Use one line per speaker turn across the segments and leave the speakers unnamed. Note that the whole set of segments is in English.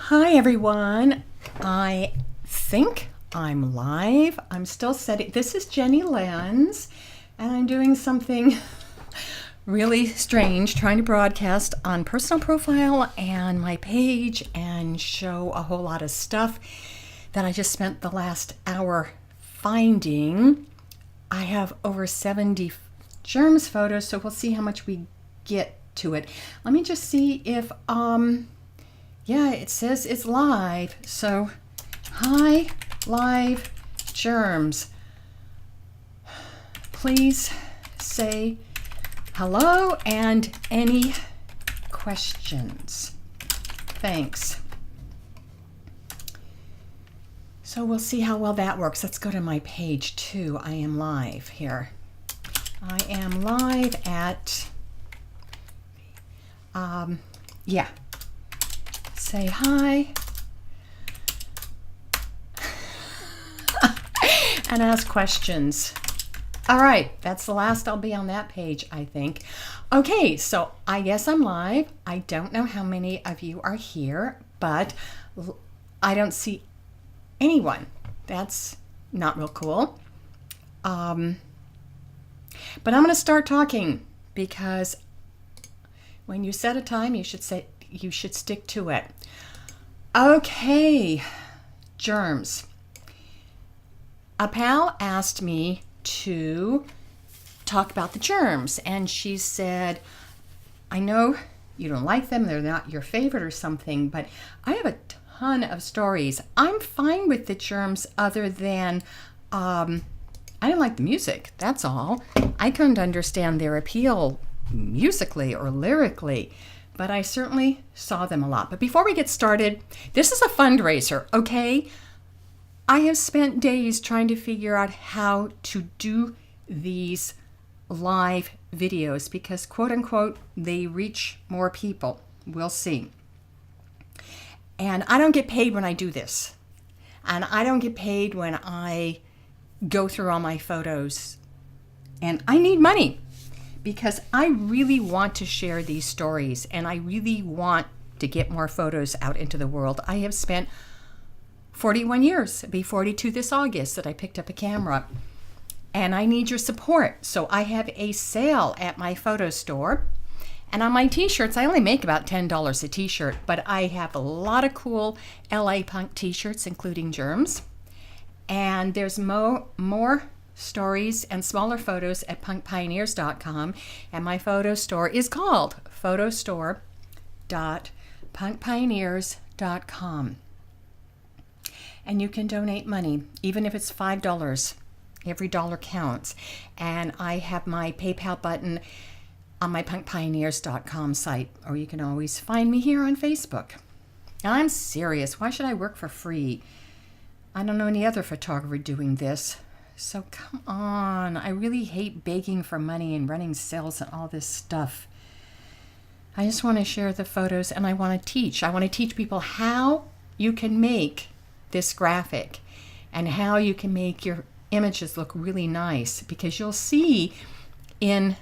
Hi everyone. I think I'm live. I'm still setting. This is Jenny Lenz, and I'm doing something really strange, trying to broadcast on personal profile and my page and show a whole lot of stuff that I just spent the last hour finding. I have over 70 Germs photos, so we'll see how much we get to it. Let me just see if yeah, it says it's live. So, hi, live Germs. Please say hello and any questions. Thanks. So we'll see how well that works. Let's go to my page too. I am live here. I am live at, yeah. Say hi and ask questions. All right, that's the last I'll be on that page, I think. Okay, so I guess I'm live. I don't know how many of you are here, but I don't see anyone. That's not real cool. But I'm going to start talking because when you set a time, you should stick to it. Okay, Germs. A pal asked me to talk about the germs, and she said, I know you don't like them, they're not your favorite or something, but I have a ton of stories. I'm fine with the germs other than I didn't like the music, that's all. I couldn't understand their appeal musically or lyrically, but I certainly saw them a lot. But before we get started, this is a fundraiser, okay? I have spent days trying to figure out how to do these live videos because, quote unquote, they reach more people. We'll see. And I don't get paid when I do this. And I don't get paid when I go through all my photos. And I need money, because I really want to share these stories and I really want to get more photos out into the world. I have spent 41 years, it'll be 42 this August, that I picked up a camera, and I need your support. So I have a sale at my photo store, and on my t-shirts, I only make about $10 a t-shirt, but I have a lot of cool LA punk t-shirts, including Germs, and there's more stories and smaller photos at punkpioneers.com, and my photo store is called photostore.punkpioneers.com, and you can donate money, even if it's $5. Every dollar counts. And I have my PayPal button on my punkpioneers.com site, or you can always find me here on Facebook. Now, I'm serious. Why should I work for free? I don't know any other photographer doing this. So come on, I really hate begging for money and running sales and all this stuff. I just want to share the photos, and I want to teach. I want to teach people how you can make this graphic and how you can make your images look really nice, because you'll see in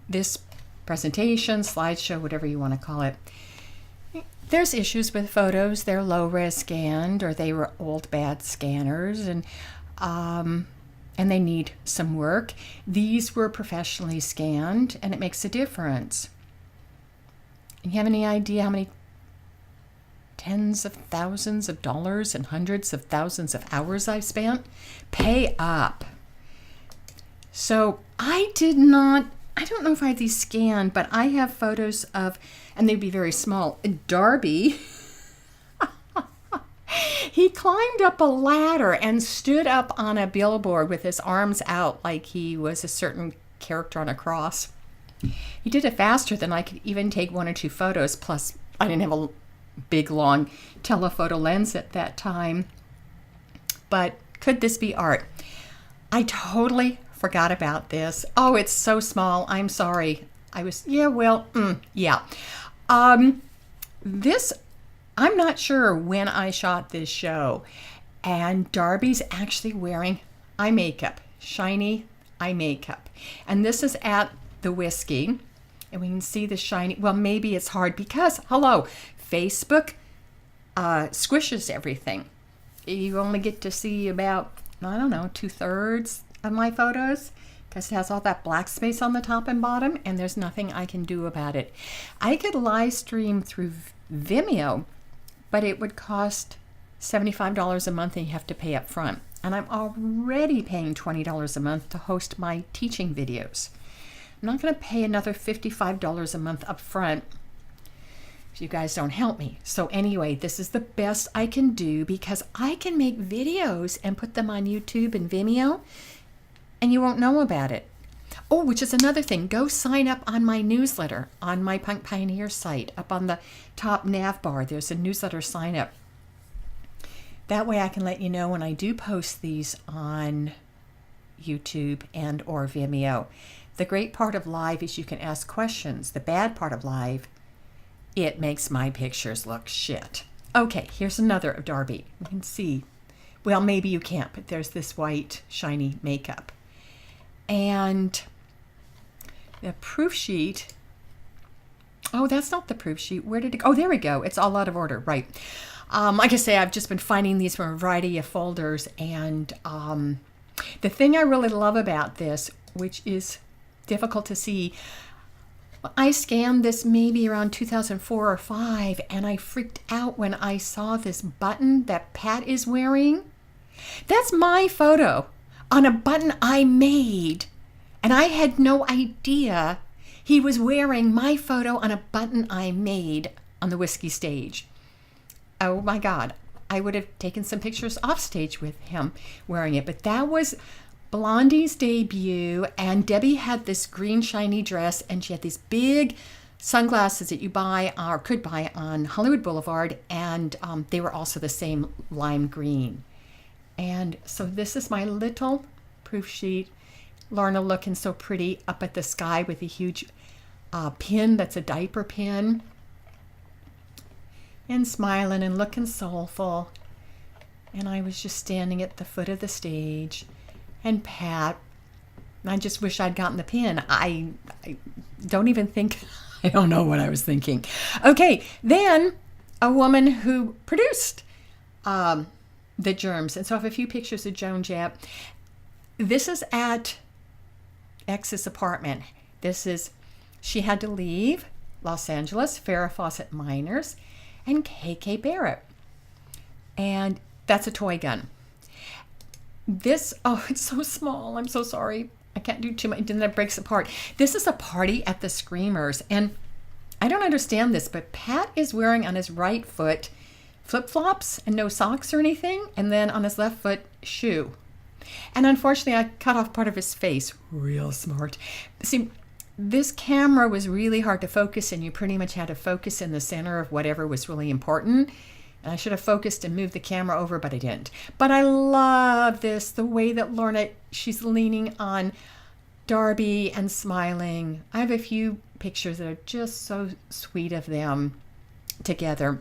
this presentation, slideshow, whatever you want to call it, there's issues with photos. They're low-res scanned, or they were old bad scanners, and they need some work. These were professionally scanned, and it makes a difference. You have any idea how many tens of thousands of dollars and hundreds of thousands of hours I've spent? Pay up. So I don't know if I have these scanned, but I have photos of, and they'd be very small, Darby. He climbed up a ladder and stood up on a billboard with his arms out like he was a certain character on a cross. He did it faster than I could even take one or two photos, plus I didn't have a big, long telephoto lens at that time. But could this be art? I totally forgot about this. Oh, it's so small. I'm sorry. I'm not sure when I shot this show, and Darby's actually wearing eye makeup, shiny eye makeup. And this is at the Whiskey, and we can see the shiny, well, maybe it's hard because, hello, Facebook, squishes everything. You only get to see about, I don't know, 2/3 of my photos because it has all that black space on the top and bottom, and there's nothing I can do about it. I could live stream through Vimeo, but it would cost $75 a month and you have to pay up front. And I'm already paying $20 a month to host my teaching videos. I'm not going to pay another $55 a month up front if you guys don't help me. So anyway, this is the best I can do because I can make videos and put them on YouTube and Vimeo and you won't know about it. Oh, which is another thing. Go sign up on my newsletter on my Punk Pioneer site. Up on the top nav bar, there's a newsletter sign up. That way I can let you know when I do post these on YouTube and or Vimeo. The great part of live is you can ask questions. The bad part of live, it makes my pictures look shit. Okay, here's another of Darby. You can see, well, maybe you can't, but there's this white shiny makeup. And the proof sheet, oh, that's not the proof sheet. Where did it go? Oh, there we go. It's all out of order, right. Like I say, I've just been finding these from a variety of folders, and the thing I really love about this, which is difficult to see, I scanned this maybe around 2004 or 5, and I freaked out when I saw this button that Pat is wearing. That's my photo on a button I made, and I had no idea he was wearing my photo on a button I made on the whiskey stage. Oh my God, I would have taken some pictures off stage with him wearing it. But that was Blondie's debut, and Debbie had this green shiny dress, and she had these big sunglasses that you buy or could buy on Hollywood Boulevard, and they were also the same lime green. And so this is my little proof sheet. Lorna looking so pretty up at the sky with a huge pin that's a diaper pin. And smiling and looking soulful. And I was just standing at the foot of the stage. And Pat, I just wish I'd gotten the pin. I don't even think, I don't know what I was thinking. Okay, then a woman who produced the Germs. And so I have a few pictures of Joan Jett. This is at X's apartment. She had to leave Los Angeles, Farrah Fawcett Miners, and KK Barrett. And that's a toy gun. This, oh, it's so small. I'm so sorry. I can't do too much. Then that breaks apart. This is a party at the Screamers. And I don't understand this, but Pat is wearing on his right foot flip-flops and no socks or anything. And then on his left foot, shoe. And unfortunately, I cut off part of his face. Real smart. See, this camera was really hard to focus, and you pretty much had to focus in the center of whatever was really important. And I should have focused and moved the camera over, but I didn't. But I love this, the way that Lorna, she's leaning on Darby and smiling. I have a few pictures that are just so sweet of them together.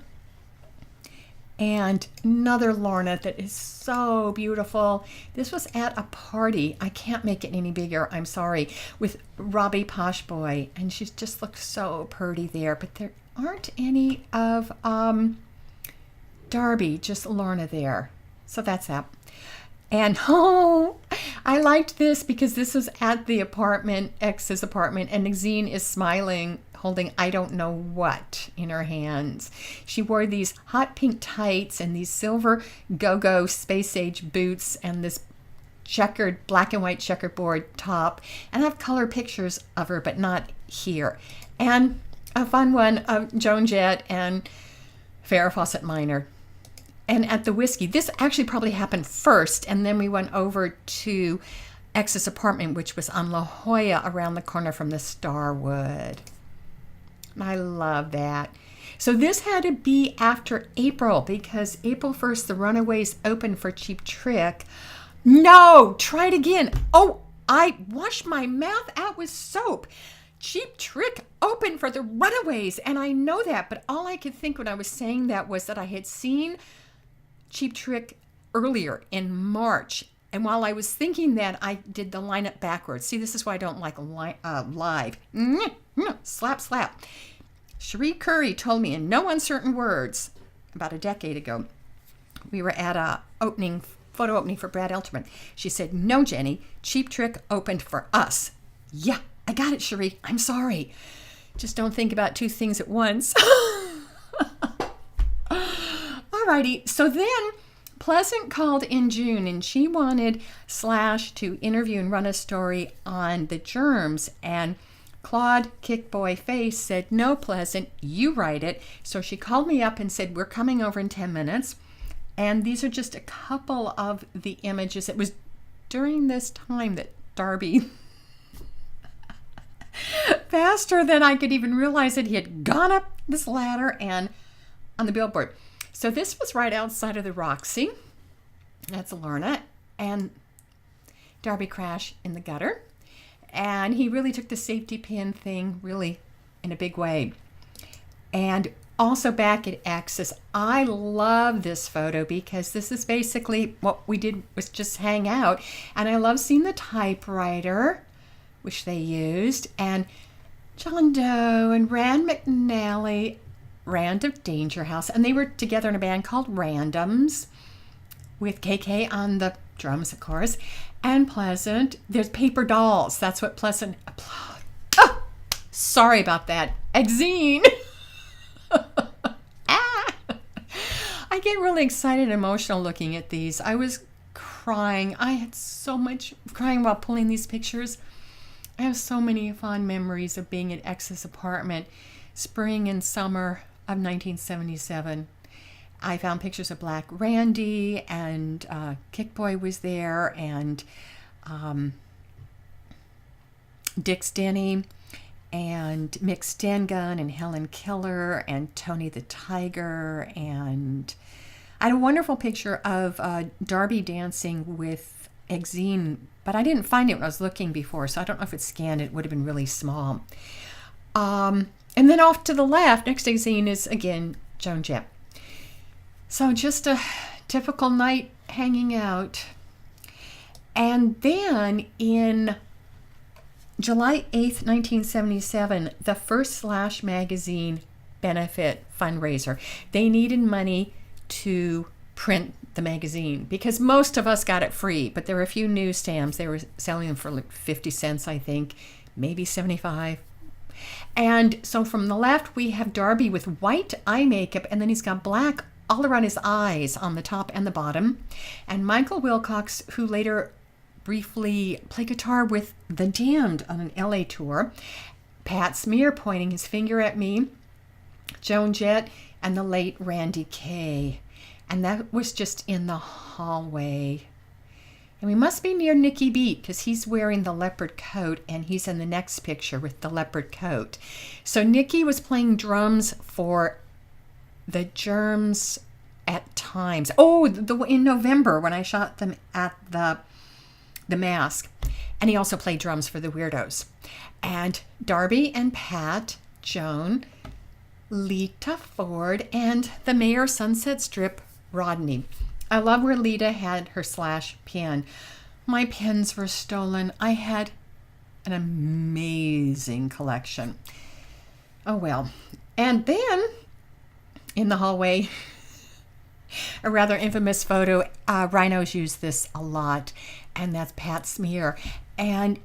And another Lorna that is so beautiful. This was at a party. I can't make it any bigger, I'm sorry, with Robbie Poshboy. And she just looks so pretty there. But there aren't any of Darby, just Lorna there. So that's that. And oh, I liked this because this was at the apartment, X's apartment, and Exene is smiling, holding I don't know what in her hands. She wore these hot pink tights and these silver go-go space age boots and this checkered, black and white checkerboard top. And I have color pictures of her, but not here. And a fun one of Joan Jett and Farrah Fawcett Minor. And at the whiskey, this actually probably happened first, and then we went over to X's apartment, which was on La Jolla around the corner from the Starwood. I love that. So this had to be after April, because April 1st, the Runaways opened for Cheap Trick. No, try it again. Oh, I washed my mouth out with soap. Cheap Trick opened for the Runaways, and I know that, but all I could think when I was saying that was that I had seen Cheap Trick earlier in March. And while I was thinking that, I did the lineup backwards. See, this is why I don't like live. Slap, slap. Cherie Curry told me in no uncertain words, about a decade ago. We were at a photo opening for Brad Elterman. She said, "No, Jenny, Cheap Trick opened for us." Yeah, I got it, Cherie. I'm sorry. Just don't think about two things at once. Alrighty, so then Pleasant called in June and she wanted Slash to interview and run a story on the Germs, and Claude Kickboy Face said, "No, Pleasant, you write it." So she called me up and said, "We're coming over in 10 minutes. And these are just a couple of the images. It was during this time that Darby, faster than I could even realize it, he had gone up this ladder and on the billboard. So this was right outside of the Roxy. That's Lorna. And Darby crashed in the gutter. And he really took the safety pin thing really in a big way. And also back at Axis, I love this photo because this is basically what we did was just hang out. And I love seeing the typewriter, which they used, and John Doe and Rand McNally, Rand of Danger House. And they were together in a band called Randoms with KK on the drums, of course. And Pleasant, there's Paper Dolls. That's what Pleasant, oh, sorry about that. Exene. I get really excited and emotional looking at these. I was crying. I had so much crying while pulling these pictures. I have so many fond memories of being at X's apartment, spring and summer of 1977. I found pictures of Black Randy, and Kickboy was there, and Dick's Denny, and Mick Stangun, and Helen Keller, and Tony the Tiger, and I had a wonderful picture of Darby dancing with Exene, but I didn't find it when I was looking before, so I don't know if it's scanned. It would have been really small. And then off to the left, next to Exene is, again, Joan Jett. So just a typical night hanging out. And then in July 8th, 1977, the first Slash magazine benefit fundraiser. They needed money to print the magazine because most of us got it free, but there were a few newsstands. They were selling them for like 50 cents, I think, maybe 75. And so from the left, we have Darby with white eye makeup, and then he's got black all around his eyes on the top and the bottom. And Michael Wilcox, who later briefly played guitar with The Damned on an LA tour, Pat Smear pointing his finger at me, Joan Jett, and the late Randy Kay. And that was just in the hallway. And we must be near Nicky Beat because he's wearing the leopard coat, and he's in the next picture with the leopard coat. So Nicky was playing drums for the Germs at times. Oh, in November when I shot them at the Masque. And he also played drums for the Weirdos. And Darby and Pat, Joan, Lita Ford, and the Mayor Sunset Strip, Rodney. I love where Lita had her Slash pen. My pens were stolen. I had an amazing collection. Oh well. And then in the hallway, a rather infamous photo. Rhinos use this a lot, and that's Pat Smear. And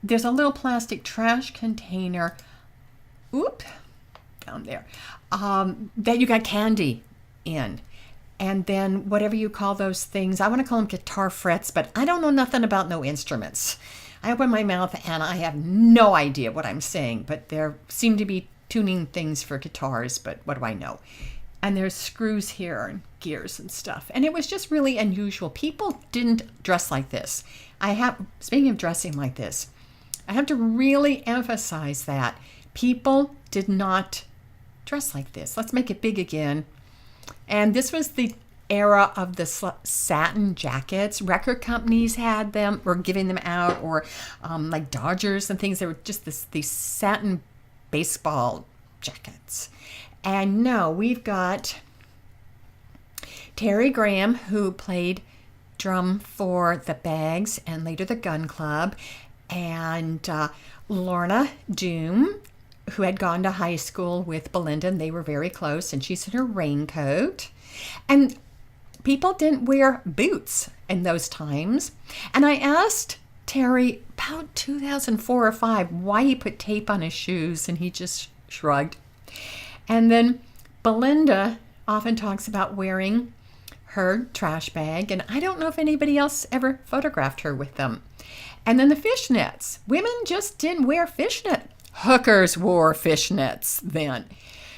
there's a little plastic trash container, down there, that you got candy in. And then whatever you call those things, I want to call them guitar frets, but I don't know nothing about no instruments. I open my mouth and I have no idea what I'm saying, but there seem to be tuning things for guitars, but what do I know? And there's screws here and gears and stuff. And it was just really unusual. People didn't dress like this. Speaking of dressing like this, I have to really emphasize that. People did not dress like this. Let's make it big again. And this was the era of the satin jackets. Record companies had them, or giving them out, or like Dodgers and things. They were just these satin baseball jackets. And no, we've got Terry Graham, who played drum for the Bags and later the Gun Club, and Lorna Doom, who had gone to high school with Belinda, and they were very close, and she's in her raincoat. And people didn't wear boots in those times. And I asked Terry about 2004 or 5 why he put tape on his shoes, and he just shrugged. And then Belinda often talks about wearing her trash bag, and I don't know if anybody else ever photographed her with them. And then the fishnets. Women just didn't wear fishnet. Hookers wore fishnets then.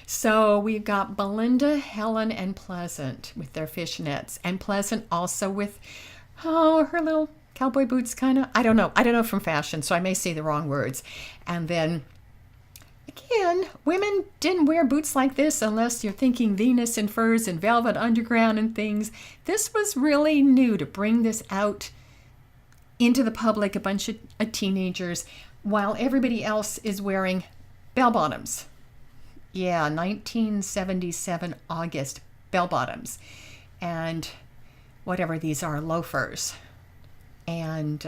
So we've got Belinda, Helen, and Pleasant with their fishnets. And Pleasant also with, her little cowboy boots kind of. I don't know from fashion, so I may say the wrong words. And then, again, women didn't wear boots like this unless you're thinking Venus and furs and Velvet Underground and things. This was really new to bring this out into the public, a bunch of teenagers, while everybody else is wearing bell-bottoms. Yeah, 1977 August bell-bottoms. And whatever these are, loafers. And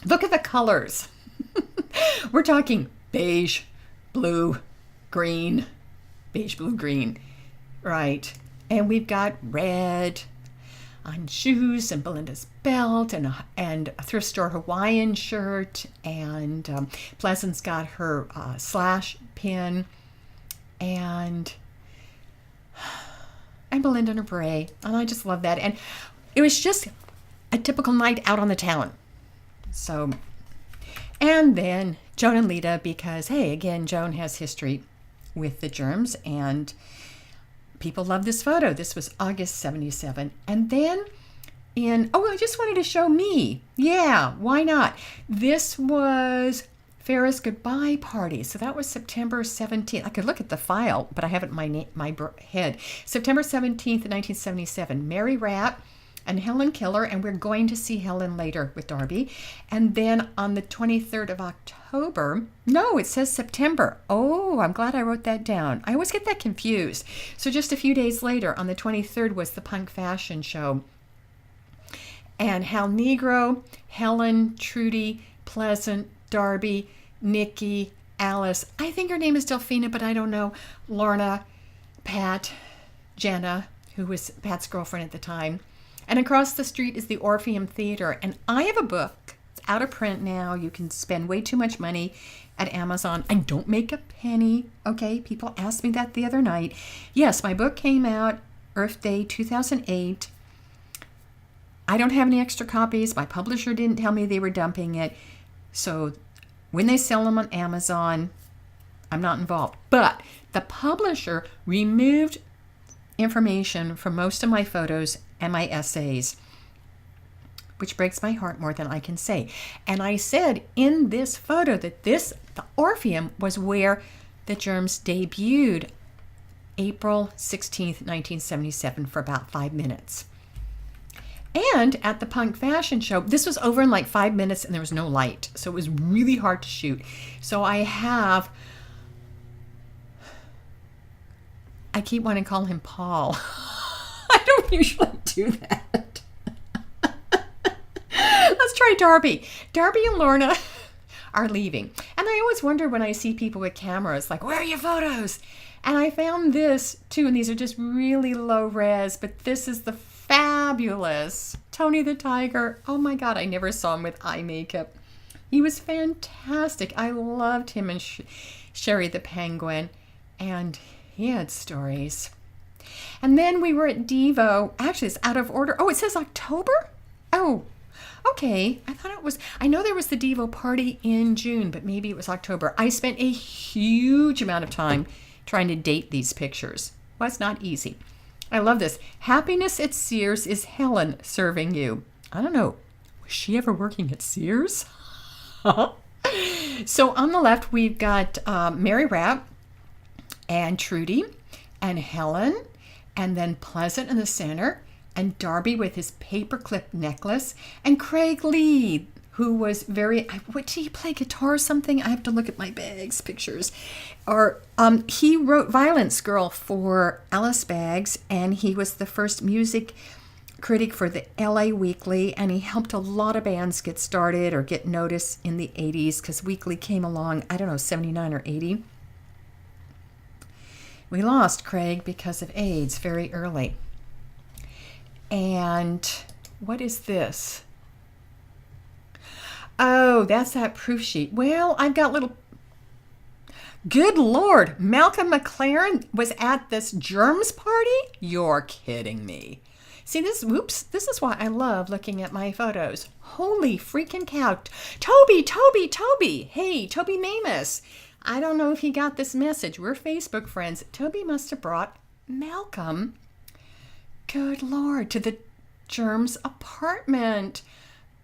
look at the colors. We're talking beige, blue, green. Beige, blue, green. Right. And we've got red on shoes and Belinda's belt and a thrift store Hawaiian shirt, and Pleasant's got her slash pin, and Belinda in her beret, and I just love that. And it was just a typical night out on the town. So, and then Joan and Lita, because hey, again, Joan has history with the Germs, and people love this photo. This was August 77. And then I just wanted to show me. Yeah, why not? This was Farrah's goodbye party. So that was September 17th. I could look at the file, but I have it in my head. September 17th, 1977. Mary Rapp and Helen Keller, and we're going to see Helen later with Darby. And then on the 23rd of October, no, it says September. Oh, I'm glad I wrote that down. I always get that confused. So just a few days later, on the 23rd, was the punk fashion show. And Hal Negro, Helen, Trudy, Pleasant, Darby, Nikki, Alice, I think her name is Delphina, but I don't know, Lorna, Pat, Jenna, who was Pat's girlfriend at the time. And across the street is the Orpheum Theater. And I have a book. It's out of print now. You can spend way too much money at Amazon. I don't make a penny. Okay, people asked me that the other night. Yes, my book came out Earth Day 2008. I don't have any extra copies. My publisher didn't tell me they were dumping it. So when they sell them on Amazon, I'm not involved. But the publisher removed information from most of my photos and my essays, which breaks my heart more than I can say. And I said in this photo that the Orpheum was where the Germs debuted April 16th, 1977 for about 5 minutes. And at the punk fashion show, this was over in like 5 minutes and there was no light. So it was really hard to shoot. So I keep wanting to call him Paul. I don't usually do that. Let's try Darby. Darby and Lorna are leaving. And I always wonder when I see people with cameras, like, where are your photos? And I found this too, and these are just really low res, but this is the fabulous Tony the Tiger. Oh my God, I never saw him with eye makeup. He was fantastic. I loved him and Sherry the Penguin, and he had stories. And then we were at Devo. Actually, it's out of order. Oh, it says October? Oh, okay. I know there was the Devo party in June, but maybe it was October. I spent a huge amount of time trying to date these pictures. Well, it's not easy. I love this. Happiness at Sears is Helen serving you. I don't know. Was she ever working at Sears? So on the left, we've got Mary Rapp and Trudy and Helen, and then Pleasant in the center, and Darby with his paperclip necklace, and Craig Lee, who was what did he play, guitar or something? I have to look at my bags pictures. Or he wrote Violence Girl for Alice Baggs, and he was the first music critic for the LA Weekly, and he helped a lot of bands get started or get noticed in the 80s because Weekly came along, I don't know, 79 or 80. We lost Craig because of AIDS very early. And what is this? Oh, that's that proof sheet. Well, I've got little... Good Lord, Malcolm McLaren was at this Germs party? You're kidding me. See, this is why I love looking at my photos. Holy freaking cow. Toby. Hey, Toby Mamus. I don't know if he got this message. We're Facebook friends. Toby must have brought Malcolm, good Lord, to the Germs apartment.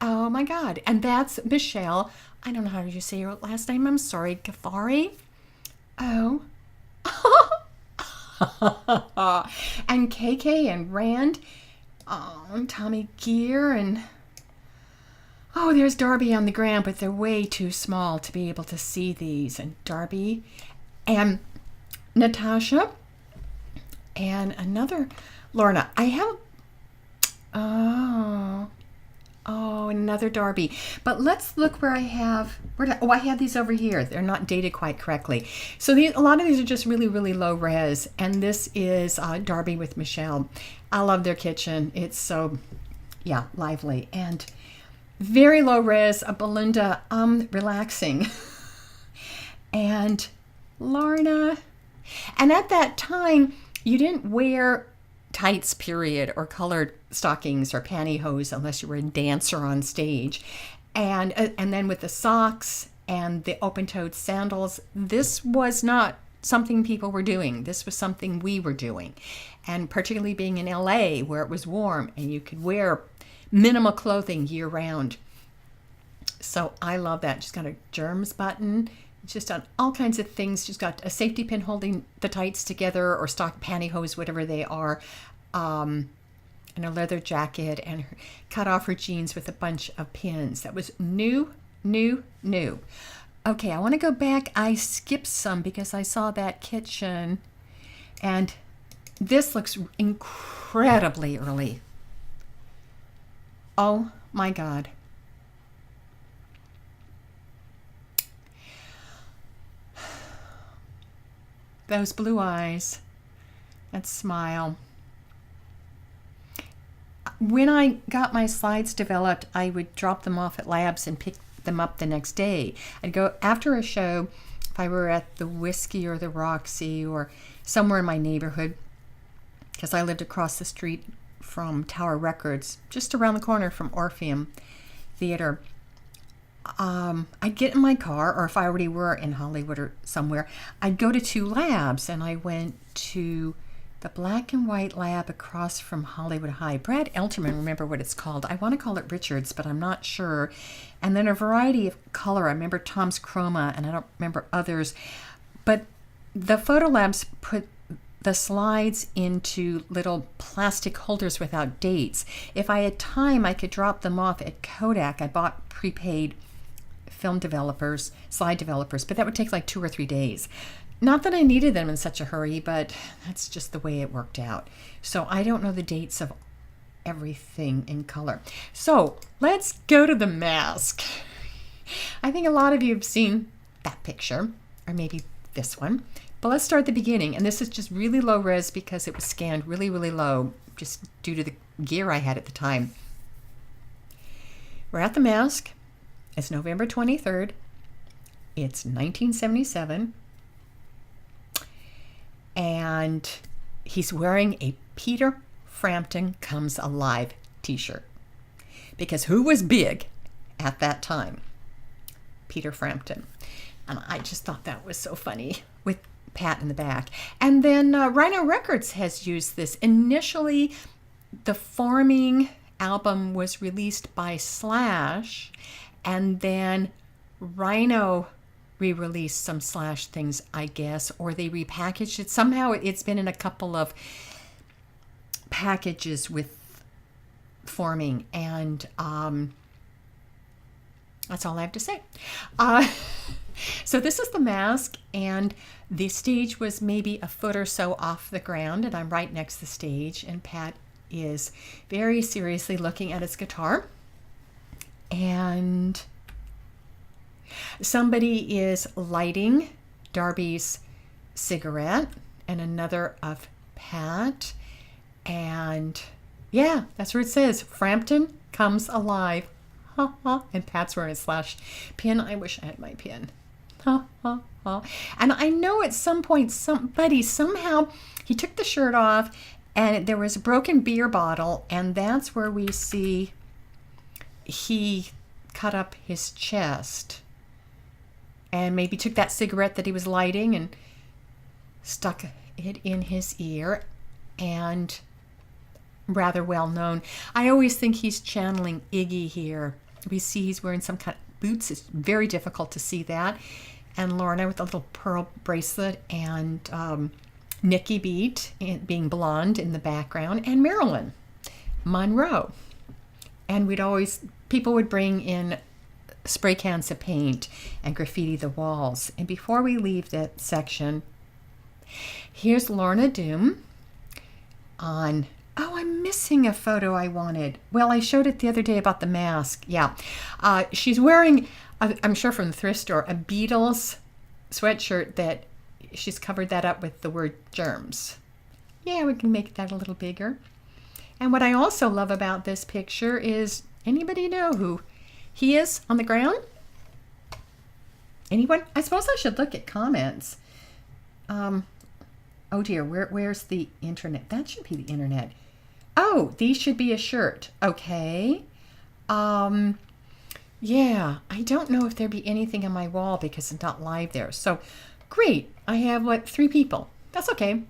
Oh my God. And that's Michelle. I don't know how you say your last name. I'm sorry. Ghaffari. Oh. And KK and Rand. Oh, and Tommy Gear and... Oh, there's Darby on the ground, but they're way too small to be able to see these. And Darby and Natasha and another Lorna. I have... Oh, another Darby. But let's look where I have... I have these over here. They're not dated quite correctly. So a lot of these are just really, really low res. And this is Darby with Michelle. I love their kitchen. It's so, lively. And very low res. Belinda, relaxing. And Lorna. And at that time, you didn't wear tights, period, or colored stockings or pantyhose unless you were a dancer on stage. And then with the socks and the open-toed sandals, this was not something people were doing. This was something we were doing. And particularly being in LA where it was warm and you could wear minimal clothing year-round. So I love that. Just got a Germs button. Just on all kinds of things. She's got a safety pin holding the tights together or stock pantyhose, whatever they are, and a leather jacket, and cut off her jeans with a bunch of pins. That was new. Okay, I want to go back. I skipped some because I saw that kitchen, and this looks incredibly early. Oh my God. Those blue eyes, that smile. When I got my slides developed, I would drop them off at labs and pick them up the next day. I'd go after a show, if I were at the Whiskey or the Roxy or somewhere in my neighborhood, because I lived across the street from Tower Records, just around the corner from Orpheum Theater. I'd get in my car, or if I already were in Hollywood or somewhere, I'd go to two labs, and I went to the black and white lab across from Hollywood High. Brad Elterman, remember what it's called. I want to call it Richards, but I'm not sure. And then a variety of color. I remember Tom's Chroma, and I don't remember others. But the photo labs put the slides into little plastic holders without dates. If I had time, I could drop them off at Kodak. I bought prepaid film developers, slide developers, but that would take like 2 or 3 days. Not that I needed them in such a hurry, but that's just the way it worked out. So I don't know the dates of everything in color. So let's go to the Masque. I think a lot of you have seen that picture, or maybe this one. But let's start at the beginning. And this is just really low res because it was scanned really, really low, just due to the gear I had at the time. We're at the Masque. It's November 23rd. It's 1977. And he's wearing a Peter Frampton Comes Alive t-shirt. Because who was big at that time? Peter Frampton. And I just thought that was so funny with Pat in the back. And then Rhino Records has used this. Initially, the Farming album was released by Slash, and then Rhino re-released some Slash things, I guess, or they repackaged it. Somehow it's been in a couple of packages with Farming, and that's all I have to say. So this is the Masque, and the stage was maybe a foot or so off the ground, and I'm right next to the stage, and Pat is very seriously looking at his guitar. And somebody is lighting Darby's cigarette, and another of Pat. And yeah, that's where it says, Frampton comes alive. Ha ha. And Pat's wearing a slash pin. I wish I had my pin. Ha ha ha. And I know at some point somebody somehow he took the shirt off and there was a broken beer bottle, and that's where we see he cut up his chest and maybe took that cigarette that he was lighting and stuck it in his ear. And rather well known. I always think he's channeling Iggy here. We see he's wearing some kind of boots. It's very difficult to see that. And Lorna with a little pearl bracelet, and Nikki Beat being blonde in the background, and Marilyn Monroe. And people would bring in spray cans of paint and graffiti the walls. And before we leave that section, here's Lorna Doom on, oh, I'm missing a photo I wanted. Well, I showed it the other day about the mask. Yeah. She's wearing, I'm sure from the thrift store, a Beatles sweatshirt that she's covered that up with the word germs. Yeah, we can make that a little bigger. And what I also love about this picture is, anybody know who he is on the ground? Anyone? I suppose I should look at comments. Oh dear, where's the internet? That should be the internet. Oh, these should be a shirt. Okay. Yeah, I don't know if there'd be anything on my wall because it's not live there. So great. I have 3 people. That's okay.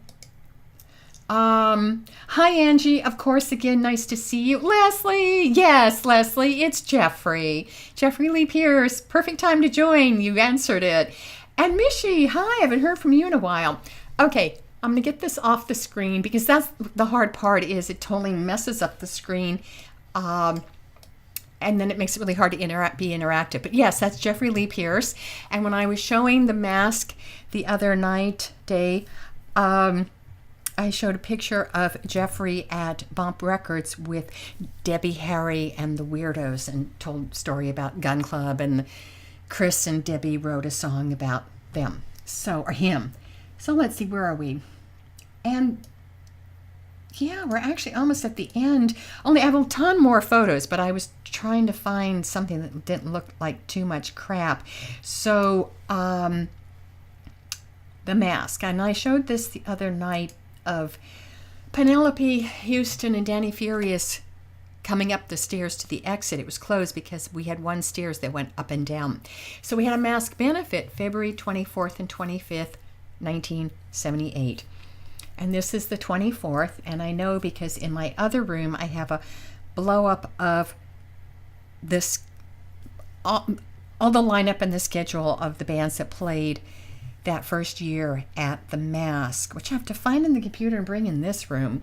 Hi Angie, of course, again, nice to see you. Leslie, yes, Leslie, it's Jeffrey. Jeffrey Lee Pierce, perfect time to join. You answered it. And Mishi, hi, I haven't heard from you in a while. Okay, I'm gonna get this off the screen because that's the hard part, is it totally messes up the screen. And then it makes it really hard to be interactive. But yes, that's Jeffrey Lee Pierce. And when I was showing the Masque the other day, I showed a picture of Jeffrey at Bump Records with Debbie Harry and the Weirdos, and told a story about Gun Club, and Chris and Debbie wrote a song about them. Or him. So let's see, where are we? And yeah, we're actually almost at the end. I have a ton more photos, but I was trying to find something that didn't look like too much crap. So the Masque, and I showed this the other night of Penelope Houston and Danny Furious coming up the stairs to the exit. It was closed because we had one stairs that went up and down. So we had a Masque benefit February 24th and 25th, 1978. And this is the 24th, and I know because in my other room I have a blow up of this, all the lineup and the schedule of the bands that played that first year at the Masque, which I have to find in the computer and bring in this room,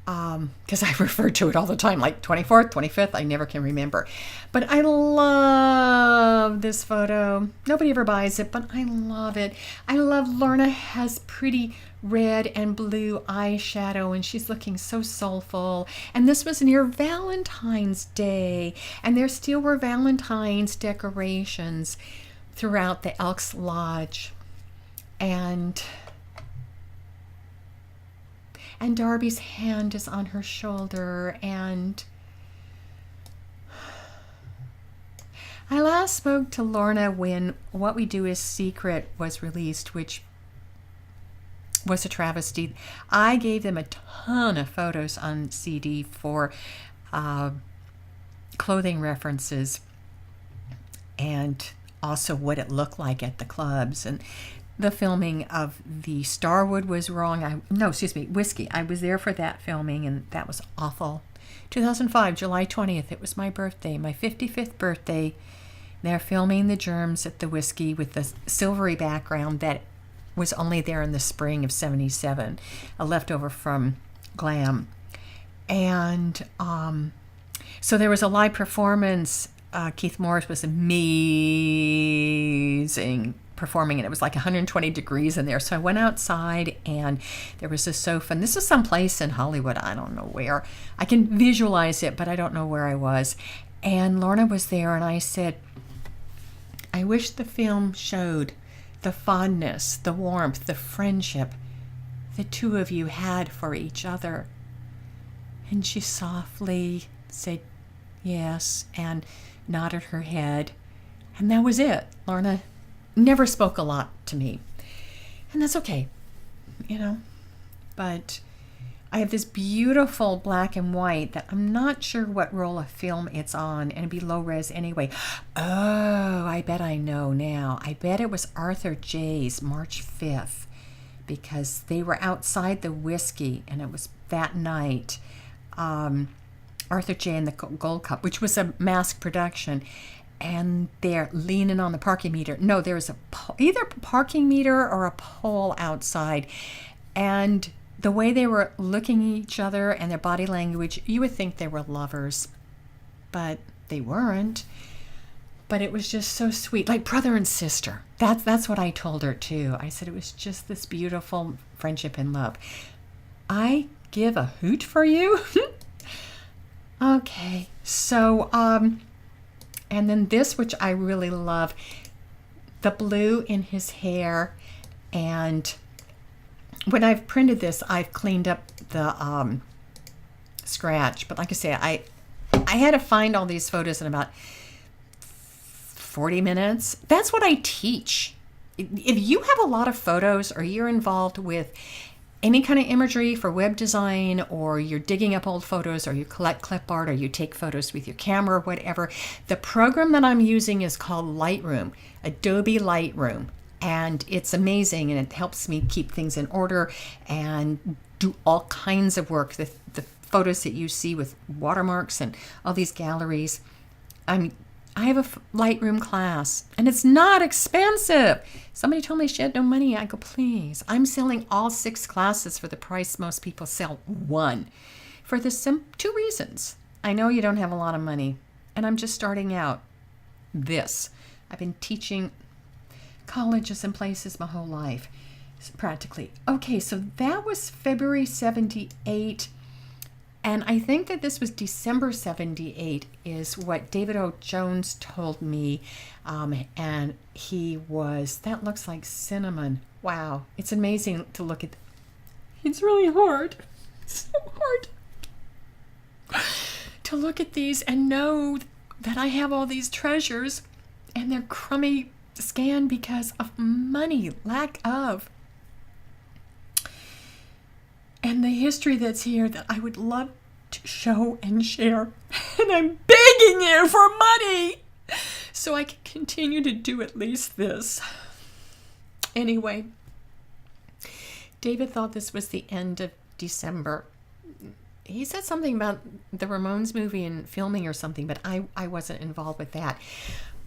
because I refer to it all the time, like 24th, 25th, I never can remember. But I love this photo. Nobody ever buys it, but I love it. I love Lorna has pretty red and blue eyeshadow, and she's looking so soulful. And this was near Valentine's Day, and there still were Valentine's decorations throughout the Elks Lodge. And Darby's hand is on her shoulder, and I last spoke to Lorna when What We Do Is Secret was released, which was a travesty. I gave them a ton of photos on CD for clothing references, and also what it looked like at the clubs. And the filming of the Starwood was wrong. Whiskey. I was there for that filming, and that was awful. 2005, July 20th. It was my birthday, my 55th birthday. They're filming the Germs at the Whiskey with the silvery background that was only there in the spring of 77, a leftover from Glam. And so there was a live performance. Keith Morris was amazing. amazing performing, and it was like 120 degrees in there. So I went outside, and there was a sofa, and this is someplace in Hollywood. I don't know where. I can visualize it, but I don't know where I was. And Lorna was there, and I said, I wish the film showed the fondness, the warmth, the friendship the two of you had for each other. And she softly said yes and nodded her head. And that was it. Lorna never spoke a lot to me. And that's okay, But I have this beautiful black and white that I'm not sure what roll of film it's on, and it'd be low res anyway. Oh, I bet I know now. I bet it was Arthur J's March 5th, because they were outside the whiskey, and it was that night. Arthur J and the Gold Cup, which was a Masque production, and they're leaning on the parking meter. No, there was either a parking meter or a pole outside, and the way they were looking at each other and their body language, you would think they were lovers, but they weren't. But it was just so sweet, like brother and sister. That's what I told her too. I said it was just this beautiful friendship and love. I give a hoot for you. Okay, so and then this, which I really love, the blue in his hair. And when I've printed this, I've cleaned up the scratch. But like I say, I had to find all these photos in about 40 minutes. That's what I teach. If you have a lot of photos, or you're involved with any kind of imagery for web design, or you're digging up old photos, or you collect clip art, or you take photos with your camera, or whatever, the program that I'm using is called Lightroom, Adobe Lightroom. And it's amazing, and it helps me keep things in order and do all kinds of work. The photos that you see with watermarks and all these galleries. I have a Lightroom class, and it's not expensive. Somebody told me she had no money. I go, please. I'm selling all 6 classes for the price most people sell one. For the two reasons. I know you don't have a lot of money, and I'm just starting out. I've been teaching colleges and places my whole life, practically. Okay, so that was February 78. And I think that this was December 78 is what David O. Jones told me. And that looks like cinnamon. Wow. It's amazing to look at. It's really hard. It's so hard to look at these and know that I have all these treasures, and they're crummy scanned because of money, lack of. And the history that's here that I would love to show and share. And I'm begging you for money so I can continue to do at least this. Anyway, David thought this was the end of December. He said something about the Ramones movie and filming or something, but I wasn't involved with that.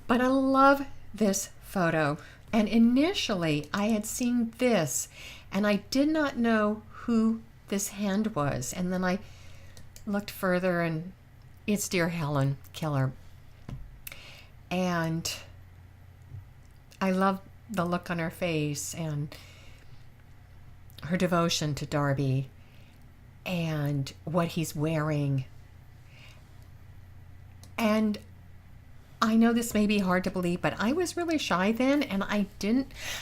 But I love this photo. And initially, I had seen this, and I did not know who this hand was. And then I looked further, and it's dear Helen Keller. And I love the look on her face and her devotion to Darby and what he's wearing. And I know this may be hard to believe, but I was really shy then, and I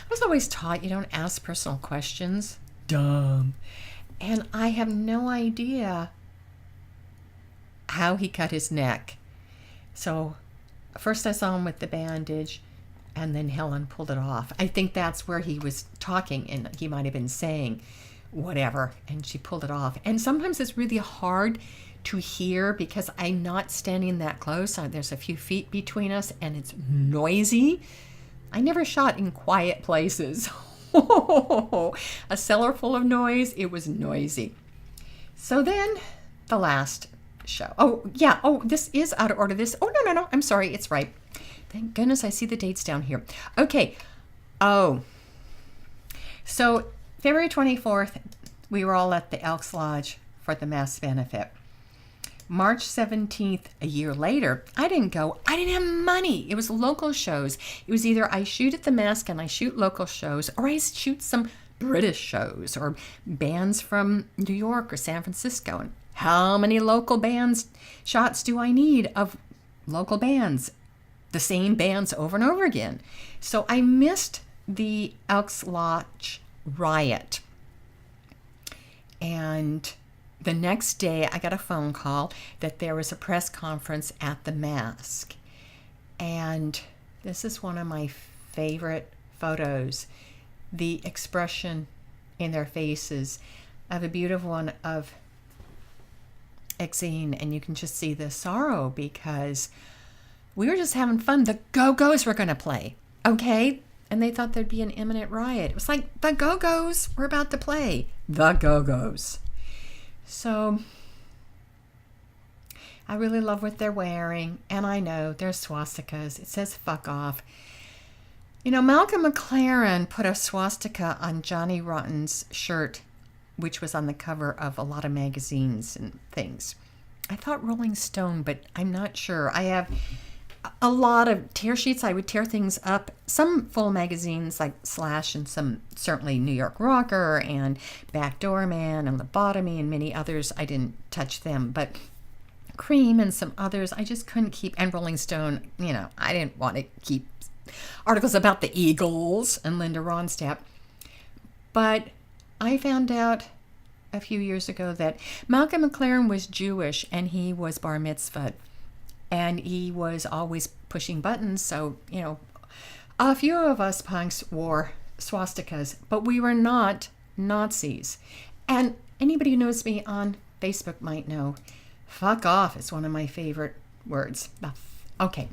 was always taught you don't ask personal questions. Dumb. And I have no idea how he cut his neck. So first I saw him with the bandage, and then Helen pulled it off. I think that's where he was talking, and he might have been saying whatever, and she pulled it off. And sometimes it's really hard to hear because I'm not standing that close. There's a few feet between us, and it's noisy. I never shot in quiet places. A cellar full of noise. It was noisy. So then the last show. Oh, yeah. Oh, this is out of order. No. I'm sorry. It's right. Thank goodness I see the dates down here. Okay. Oh. So February 24th, we were all at the Elks Lodge for the Mass benefit. March 17th, a year later, I didn't go. I didn't have money. It was local shows. It was either I shoot at the Masque and I shoot local shows, or I shoot some British shows or bands from New York or San Francisco. And how many local bands shots do I need of local bands? The same bands over and over again. So I missed the Elks Lodge riot. And the next day, I got a phone call that there was a press conference at the Masque. And this is one of my favorite photos. The expression in their faces. I have a beautiful one of Exene, and you can just see the sorrow because we were just having fun. The Go-Go's were going to play, okay? And they thought there'd be an imminent riot. It was like, the Go-Go's were about to play. The Go-Go's. So I really love what they're wearing. And I know they're swastikas. It says fuck off. You know, Malcolm McLaren put a swastika on Johnny Rotten's shirt, which was on the cover of a lot of magazines and things. I thought Rolling Stone, but I'm not sure. I have a lot of tear sheets. I would tear things up. Some full magazines like Slash and some certainly New York Rocker and Backdoor Man and Lobotomy and many others. I didn't touch them, but Cream and some others I just couldn't keep. And Rolling Stone, you know, I didn't want to keep articles about the Eagles and Linda Ronstadt. But I found out a few years ago that Malcolm McLaren was Jewish and he was bar mitzvahed. And he was always pushing buttons. So, you know, a few of us punks wore swastikas, but we were not Nazis. And anybody who knows me on Facebook might know, fuck off is one of my favorite words. Okay.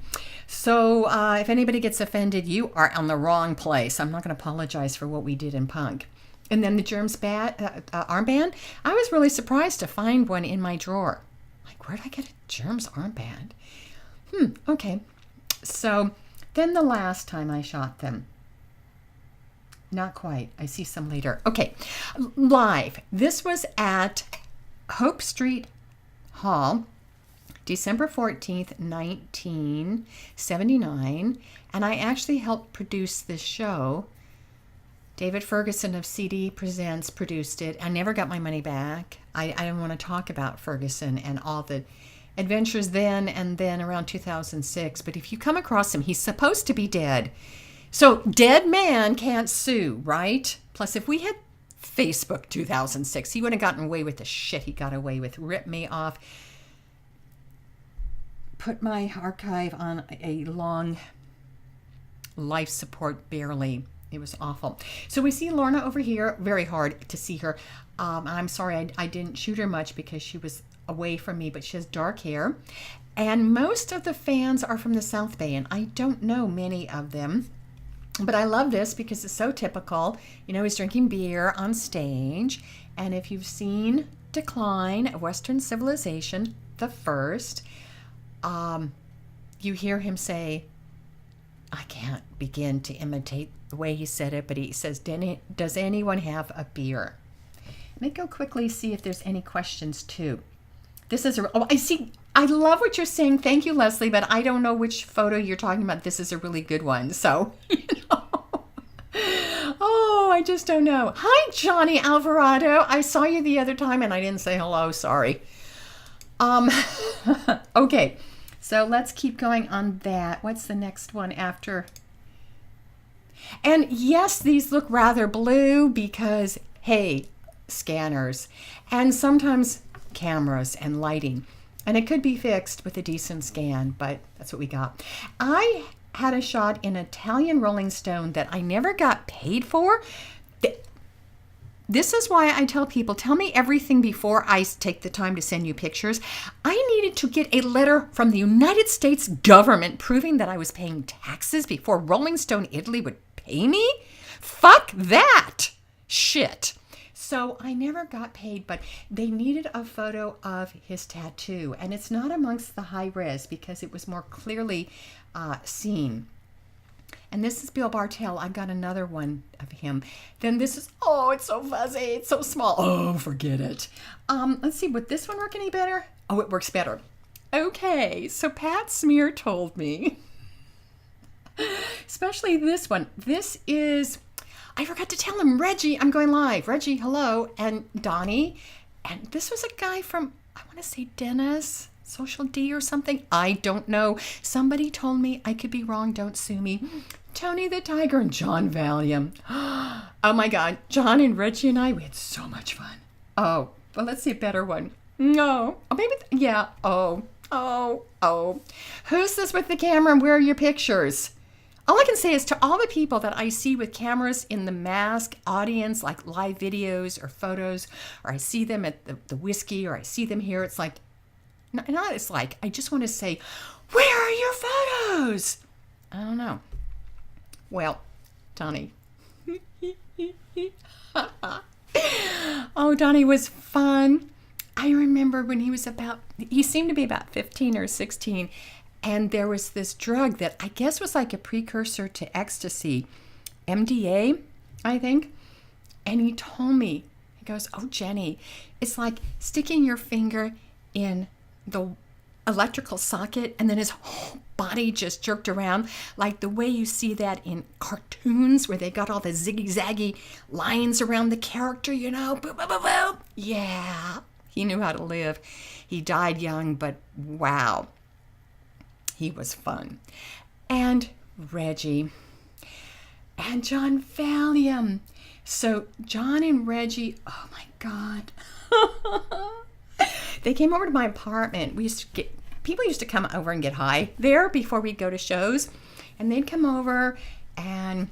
So if anybody gets offended, you are on the wrong place. I'm not going to apologize for what we did in punk. And then the Germs armband, I was really surprised to find one in my drawer. Like, where'd I get a Germs armband? Okay. So then the last time I shot them, not quite. I see some later. Okay. Live. This was at Hope Street Hall, December 14th, 1979. And I actually helped produce this show. David Ferguson of CD Presents produced it. I never got my money back. I don't want to talk about Ferguson and all the adventures then and then around 2006. But if you come across him, he's supposed to be dead. So dead man can't sue, right? Plus, if we had Facebook 2006, he would have gotten away with the shit he got away with. Ripped me off. Put my archive on a long life support barely. It was awful. So we see Lorna over here. Very hard to see her. I'm sorry I didn't shoot her much because she was away from me, but she has dark hair. And most of the fans are from the South Bay, and I don't know many of them. But I love this because it's so typical. You know, he's drinking beer on stage. And if you've seen Decline of Western Civilization, the first, you hear him say, I can't begin to imitate the way he said it, but he says, does anyone have a beer? Let me go quickly see if there's any questions too. This is I see. I love what you're saying. Thank you, Leslie, but I don't know which photo you're talking about. This is a really good one. So, oh, I just don't know. Hi, Johnny Alvarado. I saw you the other time and I didn't say hello. Sorry. Okay. So let's keep going on that. What's the next one after? And yes, these look rather blue because, hey, scanners and sometimes cameras and lighting. And it could be fixed with a decent scan, but that's what we got. I had a shot in Italian Rolling Stone that I never got paid for. This is why I tell people, tell me everything before I take the time to send you pictures. I needed to get a letter from the United States government proving that I was paying taxes before Rolling Stone Italy would pay me. Fuck that shit. So I never got paid, but they needed a photo of his tattoo. And it's not amongst the high res because it was more clearly seen. And this is Bill Bartell. I've got another one of him. Then this is, oh, it's so fuzzy. It's so small. Oh, forget it. Let's see, would this one work any better? Oh, it works better. Okay, so Pat Smear told me, especially this one. This is, I forgot to tell him, Reggie, I'm going live. Reggie, hello, and Donnie. And this was a guy from, I want to say Dennis, Social D or something. I don't know. Somebody told me. I could be wrong. Don't sue me. Tony the Tiger and John Valium. Oh my God. John and Reggie and I, we had so much fun. Oh, well, let's see a better one. No. Oh, maybe, yeah. Oh. Who's this with the camera and where are your pictures? All I can say is to all the people that I see with cameras in the Masque audience, like live videos or photos, or I see them at the whiskey, or I see them here, it's like, it's like, I just want to say, where are your photos? I don't know. Well, Donnie. Oh, Donnie was fun. I remember when he seemed to be about 15 or 16, and there was this drug that I guess was like a precursor to ecstasy, MDA, I think. And he told me, he goes, oh, Jenny, it's like sticking your finger in the electrical socket and then his whole body just jerked around, like the way you see that in cartoons where they got all the ziggy-zaggy lines around the character, you know? Boop, boop, boop, boop. Yeah, he knew how to live. He died young, but wow. He was fun. And Reggie. And John Valium. So John and Reggie, oh my God. They came over to my apartment. People used to come over and get high there before we'd go to shows. And they'd come over and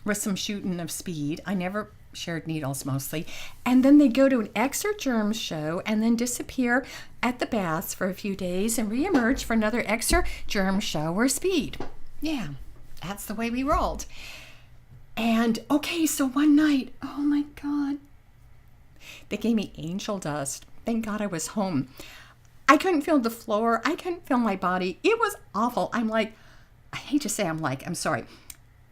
with some shooting of speed. I never shared needles mostly. And then they'd go to an X or Germs show and then disappear at the baths for a few days and reemerge for another X or Germs show or speed. Yeah, that's the way we rolled. And okay, so one night, oh my God, they gave me angel dust. Thank God I was home. I couldn't feel the floor. I couldn't feel my body. It was awful. I'm sorry.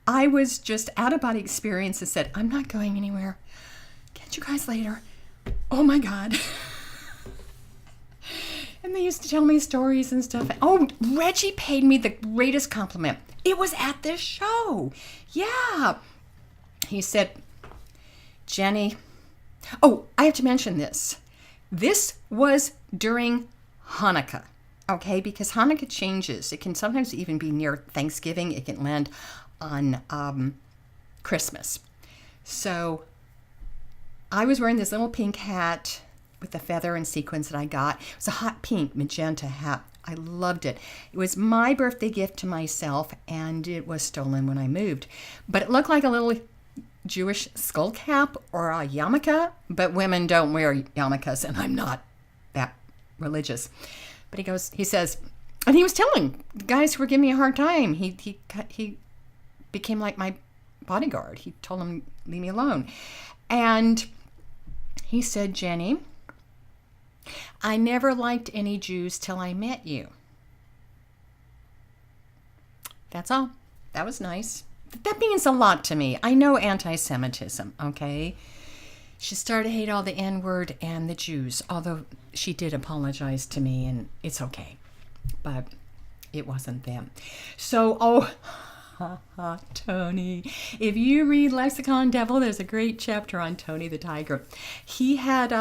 I was just out of body experience and said, I'm not going anywhere. Catch you guys later. Oh my God. And they used to tell me stories and stuff. Oh, Reggie paid me the greatest compliment. It was at this show. Yeah. He said, Jenny, oh, I have to mention this. This was during Hanukkah, okay? Because Hanukkah changes. It can sometimes even be near Thanksgiving. It can land on Christmas. So I was wearing this little pink hat with the feather and sequins that I got. It was a hot pink magenta hat. I loved it. It was my birthday gift to myself, and it was stolen when I moved. But it looked like a little Jewish skull cap or a yarmulke, but women don't wear yarmulkes, and I'm not that religious. But he says, and he was telling the guys who were giving me a hard time, he became like my bodyguard. He told them, leave me alone. And he said, Jenny, I never liked any Jews till I met you. That's all. That was nice. That means a lot to me. I know anti-Semitism, okay? She started to hate all the N-word and the Jews, although she did apologize to me, and it's okay. But it wasn't them. So, Tony. If you read Lexicon Devil, there's a great chapter on Tony the Tiger. He had,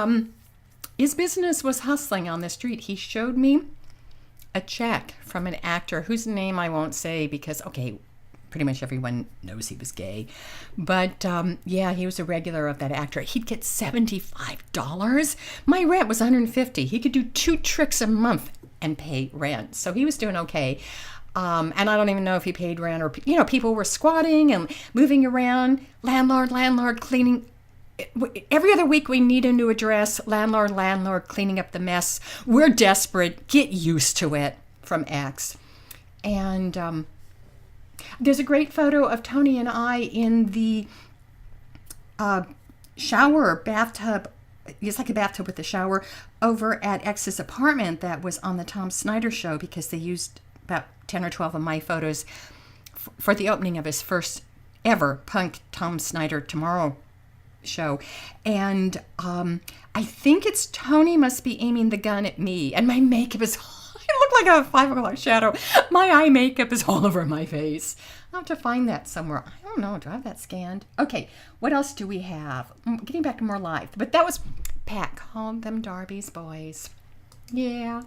his business was hustling on the street. He showed me a check from an actor whose name I won't say because, okay, pretty much everyone knows he was gay. But yeah, he was a regular of that actor. He'd get $75. My rent was $150. He could do 2 tricks a month and pay rent. So he was doing okay. And I don't even know if he paid rent or, people were squatting and moving around. Landlord, cleaning. Every other week we need a new address. Landlord, cleaning up the mess. We're desperate. Get used to it, from X. And there's a great photo of Tony and I in the shower bathtub. It's like a bathtub with a shower over at X's apartment that was on the Tom Snyder show because they used about 10 or 12 of my photos for the opening of his first ever Punk Tom Snyder Tomorrow show. And I think it's Tony must be aiming the gun at me. And my makeup is, I look like a 5 o'clock shadow. My eye makeup is all over my face. I'll have to find that somewhere. I don't know. Do I have that scanned? Okay, what else do we have? Getting back to more live. But that was Pat called them Darby's boys. Yeah.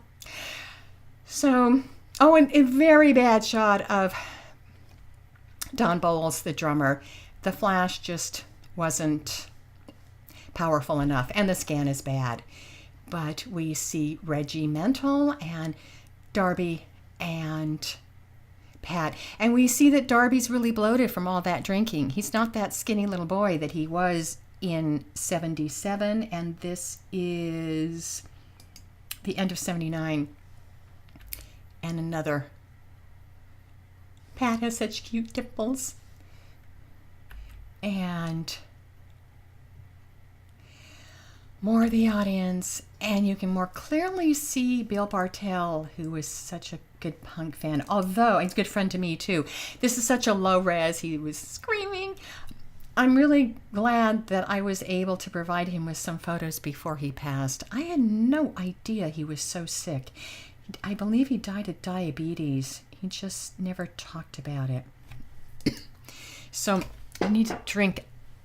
So, oh, and a very bad shot of Don Bowles, the drummer. The flash just wasn't powerful enough, and the scan is bad. But we see Reggie Mental and Darby and Pat, and we see that Darby's really bloated from all that drinking. He's not that skinny little boy that he was in 77, and this is the end of 79. And another. Pat has such cute dimples. And more of the audience, and you can more clearly see Bill Bartell, who was such a good punk fan, although he's a good friend to me too. This is such a low res, he was screaming. I'm really glad that I was able to provide him with some photos before he passed. I had no idea he was so sick. I believe he died of diabetes. He just never talked about it. So I need to drink.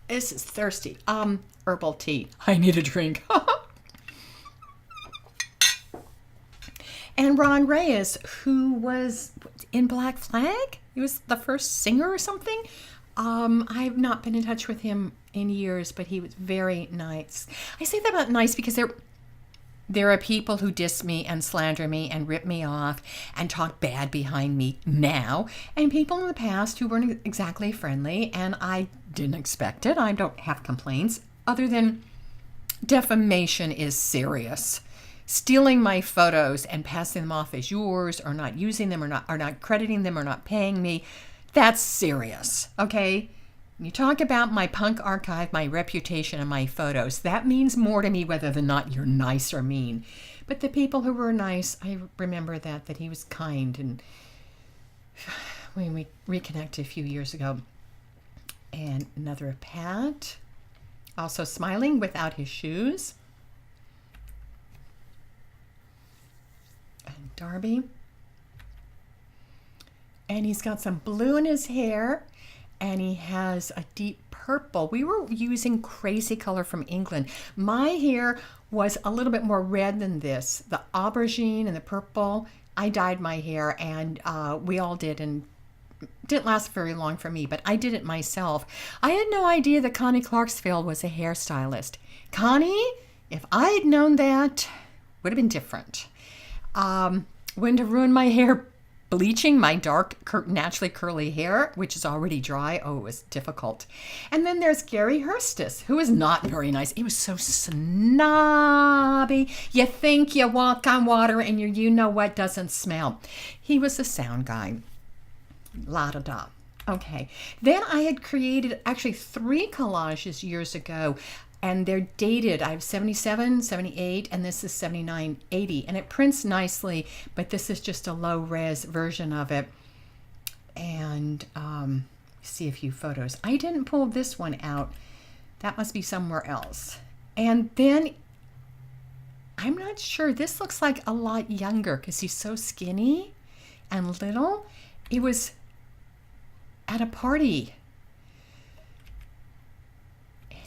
This is thirsty. Herbal tea. I need a drink. And Ron Reyes, who was in Black Flag, he was the first singer or something. I've not been in touch with him in years, but he was very nice. I say that about nice because there are people who diss me and slander me and rip me off and talk bad behind me now, and people in the past who weren't exactly friendly, and I didn't expect it. I don't have complaints other than defamation is serious. Stealing my photos and passing them off as yours, or not using them, or not crediting them, or not paying me, that's serious, okay? You talk about my punk archive, my reputation, and my photos. That means more to me whether or not you're nice or mean. But the people who were nice, I remember that he was kind. And when we reconnected a few years ago, and another Pat, also smiling without his shoes. And Darby. And he's got some blue in his hair. And he has a deep purple. We were using crazy color from England. My hair was a little bit more red than this. The aubergine and the purple, I dyed my hair, and we all did, and didn't last very long for me, but I did it myself. I had no idea that Connie Clarksville was a hairstylist. Connie, if I had known that, would have been different. Wouldn't have ruined my hair bleaching my dark, naturally curly hair, which is already dry. Oh, it was difficult. And then there's Gary Hurstis, who is not very nice. He was so snobby. You think you walk on water and your you-know-what doesn't smell. He was a sound guy. La-da-da. Okay. Then I had created actually 3 collages years ago, and they're dated. I have 77, 78, and this is 79, 80. And it prints nicely, but this is just a low-res version of it. And see a few photos. I didn't pull this one out. That must be somewhere else. And then, I'm not sure. This looks like a lot younger because he's so skinny and little. It was at a party.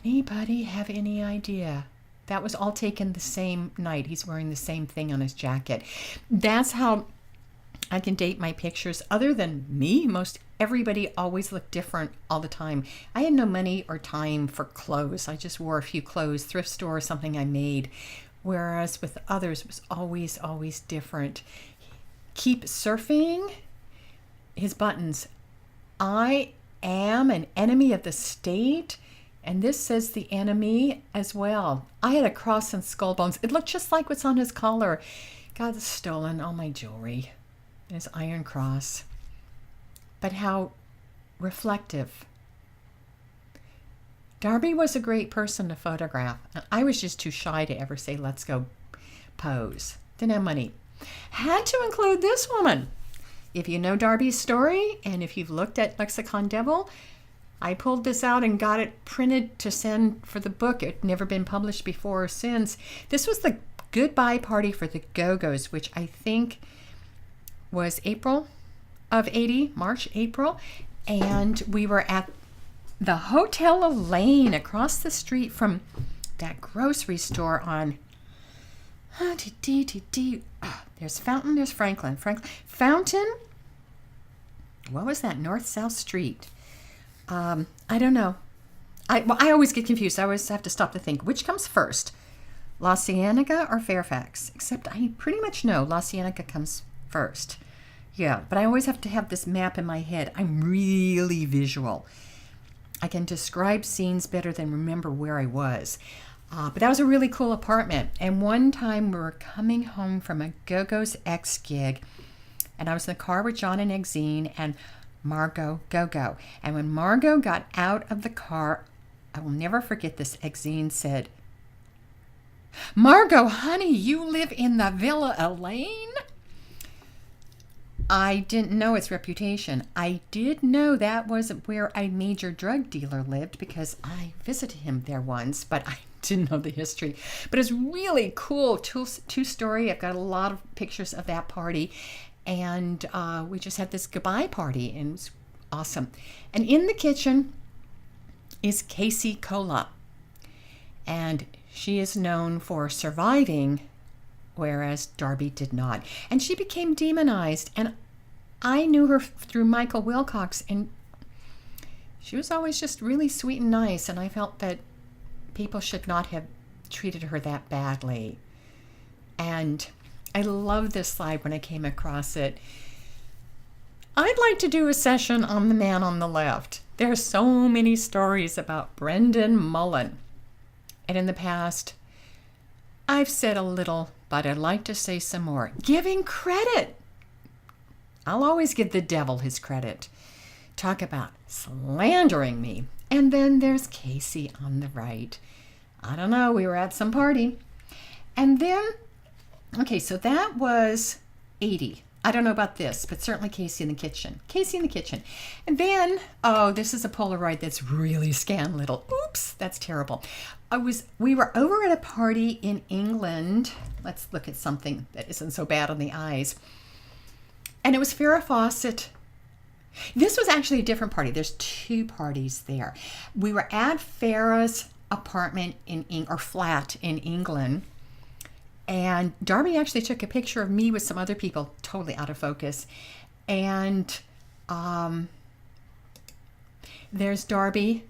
Anybody have any idea? That was all taken the same night. He's wearing the same thing on his jacket. That's how I can date my pictures. Other than me, most everybody always looked different all the time. I had no money or time for clothes. I just wore a few clothes, thrift store or something I made. Whereas with others, it was always, always different. Keep surfing. His buttons. I am an enemy of the state. And this says the enemy as well. I had a cross and skull bones. It looked just like what's on his collar. Got stolen all my jewelry. His iron cross. But how reflective. Darby was a great person to photograph. I was just too shy to ever say, let's go pose. Didn't have money. Had to include this woman. If you know Darby's story, and if you've looked at Lexicon Devil, I pulled this out and got it printed to send for the book. It had never been published before or since. This was the goodbye party for the Go-Go's, which I think was April of 80, March, April. And we were at the Hotel Elaine across the street from that grocery store on there's Fountain, there's Franklin. Fountain, what was that? North-South Street. I don't know. I always get confused. I always have to stop to think, which comes first? La Cienega or Fairfax? Except I pretty much know La Cienega comes first. Yeah, but I always have to have this map in my head. I'm really visual. I can describe scenes better than remember where I was. But that was a really cool apartment. And one time we were coming home from a Go-Go's X gig, and I was in the car with John and Exene and Margot Go-Go. And when Margot got out of the car, I will never forget this, Exene said, "Margot, honey, you live in the Villa Elaine?" I didn't know its reputation. I did know that was where a major drug dealer lived because I visited him there once, but I didn't know the history. But it's really cool, two-story. I've got a lot of pictures of that party. And we just had this goodbye party, and it was awesome. And in the kitchen is Casey Cola. And she is known for surviving, whereas Darby did not. And she became demonized. And I knew her through Michael Wilcox, and she was always just really sweet and nice. And I felt that people should not have treated her that badly. And I love this slide when I came across it. I'd like to do a session on the man on the left. There are so many stories about Brendan Mullen. And in the past, I've said a little, but I'd like to say some more. Giving credit. I'll always give the devil his credit. Talk about slandering me. And then there's Casey on the right. I don't know, we were at some party. And then, okay, so that was 80. I don't know about this, but certainly Casey in the kitchen. Casey in the kitchen. And then, oh, this is a Polaroid that's really scanned little. Oops, that's terrible. We were over at a party in England. Let's look at something that isn't so bad on the eyes. And it was Farrah Fawcett. This was actually a different party. There's two parties there. We were at Farrah's apartment or flat in England. And Darby actually took a picture of me with some other people, totally out of focus. And there's Darby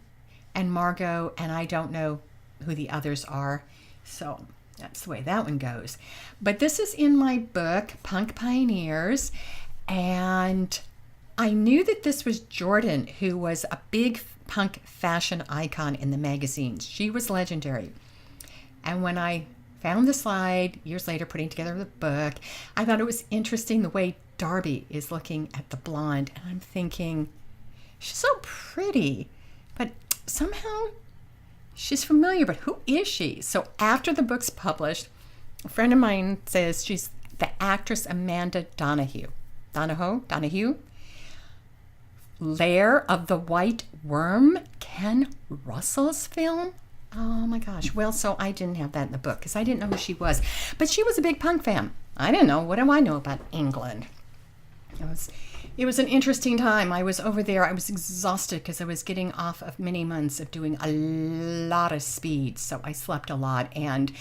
and Margot, and I don't know who the others are. So that's the way that one goes. But this is in my book, Punk Pioneers. And I knew that this was Jordan, who was a big punk fashion icon in the magazines. She was legendary. And when I found the slide years later putting together the book, I thought it was interesting the way Darby is looking at the blonde. And I'm thinking, she's so pretty, but somehow she's familiar, but who is she? So after the book's published, a friend of mine says she's the actress Amanda Donahue. Lair of the White Worm, Ken Russell's film. Oh my gosh. Well, so I didn't have that in the book because I didn't know who she was. But she was a big punk fan. I didn't know. What do I know about England? It was an interesting time. I was over there. I was exhausted because I was getting off of many months of doing a lot of speed. So I slept a lot. And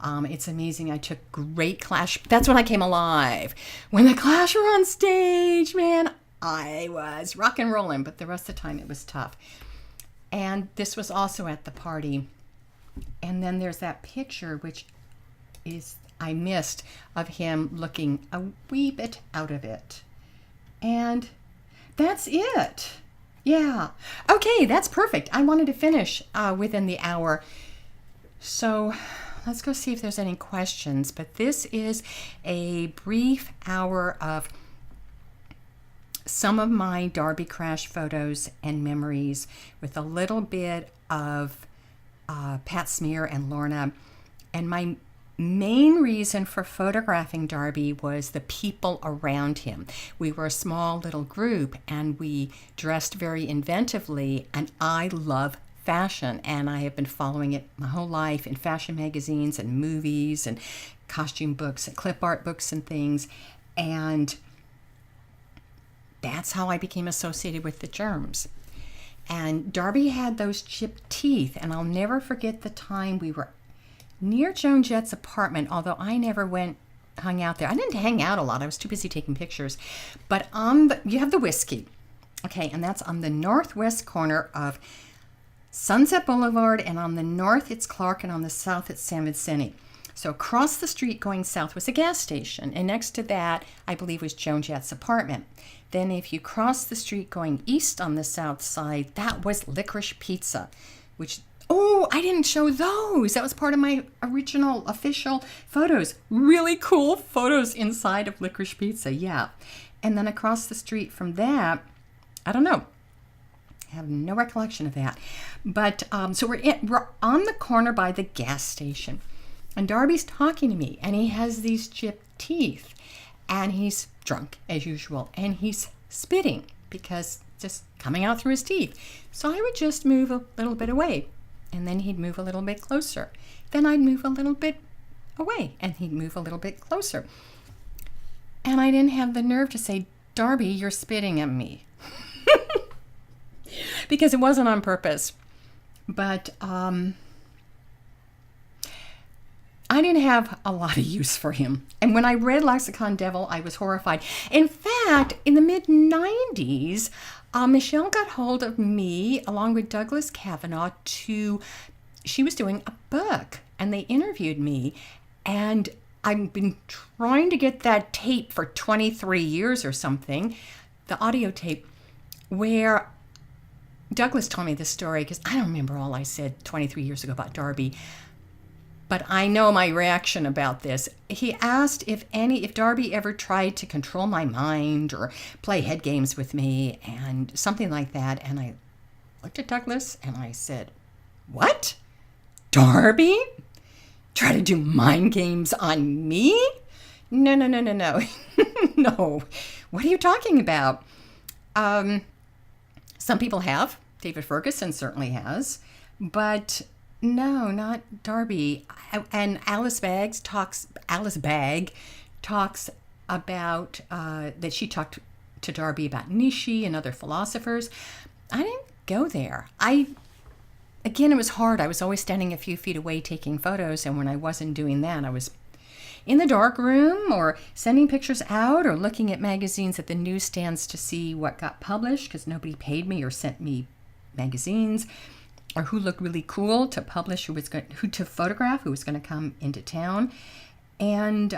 it's amazing. I took great Clash. That's when I came alive. When the Clash were on stage, man, I was rock and rolling. But the rest of the time it was tough. And this was also at the party. And then there's that picture, which is I missed, of him looking a wee bit out of it. And that's it. Yeah. Okay, that's perfect. I wanted to finish within the hour. So let's go see if there's any questions. But this is a brief hour of some of my Darby Crash photos and memories with a little bit of Pat Smear and Lorna and my main reason for photographing Darby was the people around him. We were a small little group and we dressed very inventively, and I love fashion, and I have been following it my whole life in fashion magazines and movies and costume books and clip art books and things, and that's how I became associated with the Germs. And Darby had those chipped teeth, and I'll never forget the time we were near Joan Jett's apartment, although I never hung out there. I didn't hang out a lot. I was too busy taking pictures. But you have the Whiskey, okay, and that's on the northwest corner of Sunset Boulevard, and on the north it's Clark, and on the south it's San Vicente. So across the street going south was a gas station, and next to that, I believe, was Joan Jett's apartment. Then if you cross the street going east on the south side, that was Licorice Pizza, which, oh, I didn't show those. That was part of my original official photos. Really cool photos inside of Licorice Pizza, yeah. And then across the street from that, I don't know. I have no recollection of that. But so we're on the corner by the gas station. And Darby's talking to me, and he has these chipped teeth, and he's drunk as usual, and he's spitting because just coming out through his teeth. So I would just move a little bit away, and then he'd move a little bit closer. Then I'd move a little bit away, and he'd move a little bit closer. And I didn't have the nerve to say, Darby, you're spitting at me. Because it wasn't on purpose. But I didn't have a lot of use for him. And when I read Lexicon Devil, I was horrified. In fact, in the mid-90s, Michelle got hold of me, along with Douglas Kavanaugh, she was doing a book, and they interviewed me. And I've been trying to get that tape for 23 years or something, the audio tape, where Douglas told me this story, because I don't remember all I said 23 years ago about Darby. But I know my reaction about this. He asked if Darby ever tried to control my mind or play head games with me and something like that. And I looked at Douglas and I said, what? Darby? Try to do mind games on me? No. No. What are you talking about? Some people have. David Ferguson certainly has. But no, not Darby. And Alice Bagg talks about that she talked to Darby about Nietzsche and other philosophers. I didn't go there. Again, it was hard. I was always standing a few feet away taking photos, and when I wasn't doing that, I was in the dark room or sending pictures out or looking at magazines at the newsstands to see what got published, because nobody paid me or sent me magazines, or who looked really cool to publish, who to photograph, who was going to come into town. And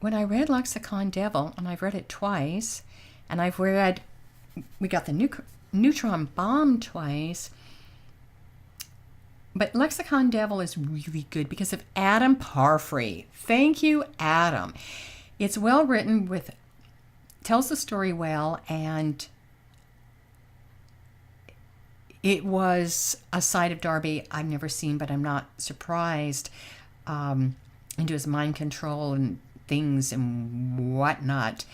when I read Lexicon Devil, and I've read it twice, and we got the neutron bomb twice, but Lexicon Devil is really good because of Adam Parfrey. Thank you, Adam. It's well written, tells the story well, and it was a side of Darby I've never seen, but I'm not surprised, into his mind control and things and whatnot,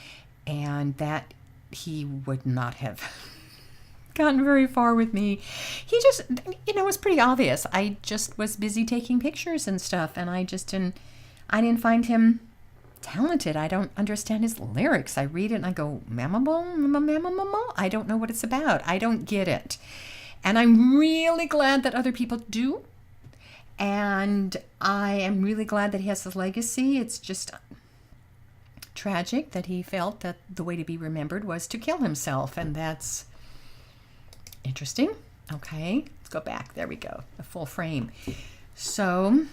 and that he would not have gotten very far with me. He just, it was pretty obvious. I just was busy taking pictures and stuff, and I didn't find him talented. I don't understand his lyrics. I read it and I go, mamamo. I don't know what it's about. I don't get it. And I'm really glad that other people do. And I am really glad that he has a legacy. It's just tragic that he felt that the way to be remembered was to kill himself. And that's interesting. Okay, let's go back. There we go. The full frame. So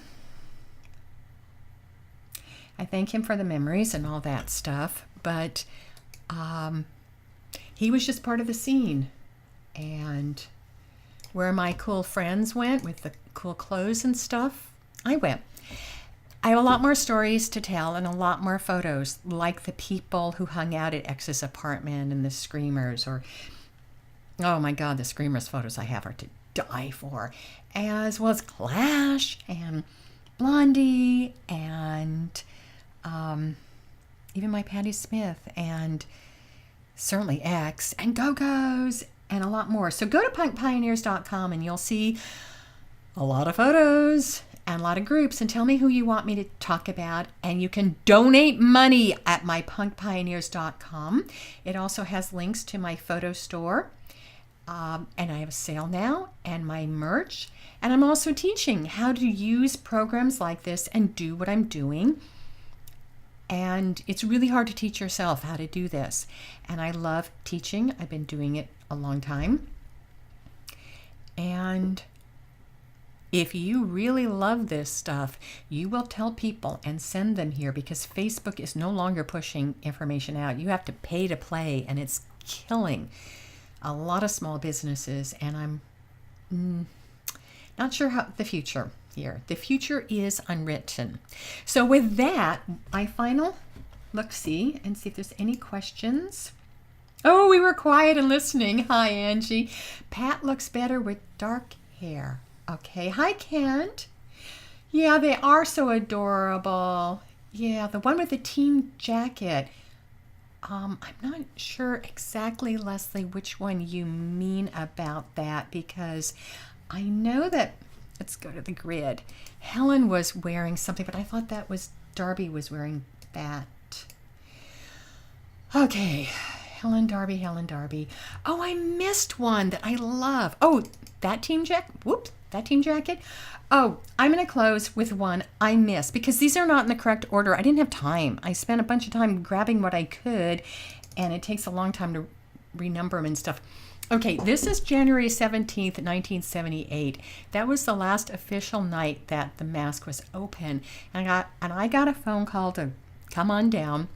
I thank him for the memories and all that stuff. But he was just part of the scene. And where my cool friends went with the cool clothes and stuff, I went. I have a lot more stories to tell and a lot more photos, like the people who hung out at X's apartment and the Screamers, or, oh my God, the Screamers photos I have are to die for, as well as Clash and Blondie and even my Patti Smith and certainly X and Go-Go's and a lot more. So go to punkpioneers.com and you'll see a lot of photos and a lot of groups, and tell me who you want me to talk about. And you can donate money at mypunkpioneers.com. It also has links to my photo store. And I have a sale now and my merch. And I'm also teaching how to use programs like this and do what I'm doing. And it's really hard to teach yourself how to do this. And I love teaching. I've been doing it a long time. And if you really love this stuff, you will tell people and send them here, because Facebook is no longer pushing information out. You have to pay to play, and it's killing a lot of small businesses. And I'm not sure how the future here. The future is unwritten. So with that, my final look-see and see if there's any questions. Oh, we were quiet and listening. Hi, Angie. Pat looks better with dark hair. Okay. Hi, Kent. Yeah, they are so adorable. Yeah, the one with the team jacket. I'm not sure exactly, Leslie, which one you mean about that, because I know that, let's go to the grid. Helen was wearing something, but I thought that was Darby was wearing that. Okay. Helen Darby. Oh, I missed one that I love. Oh, that team jacket. Whoops. That team jacket. Oh, I'm going to close with one I missed because these are not in the correct order. I didn't have time. I spent a bunch of time grabbing what I could, and it takes a long time to renumber them and stuff. Okay, this is January 17th, 1978. That was the last official night that the Masque was open. And I got a phone call to come on down.